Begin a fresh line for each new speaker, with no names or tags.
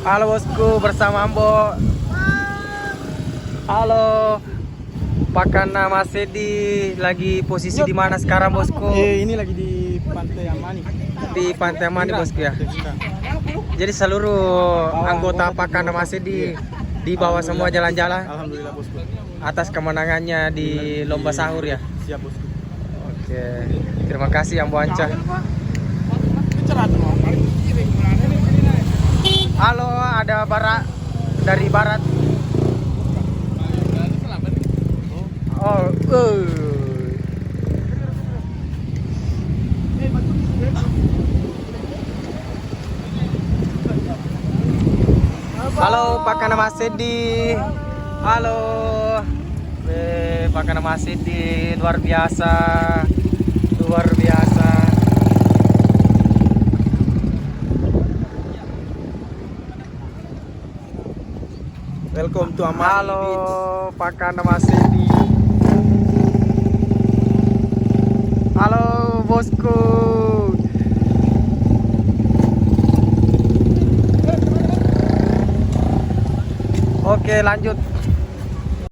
Halo bosku, bersama Ambo. Halo. Pakana Mas Edi lagi posisi di mana sekarang bosku?
Ini lagi di Pantai Amani.
Di Pantai Amani bosku ya. Jadi seluruh anggota Pakana Mas Edi dibawa semua jalan-jalan
Alhamdulillah bosku.
atas kemenangannya di lomba sahur ya.
Siap bosku.
Oke, terima kasih Ambo Anca. Halo, ada Barat dari Barat. Oh, Halo, Pakana Mas Edi. Halo. Pakana Mas Edi luar biasa. Luar biasa.
Welcome to Amani.
Halo, Pakana Mas Edi. Halo, bosku. Oke, lanjut.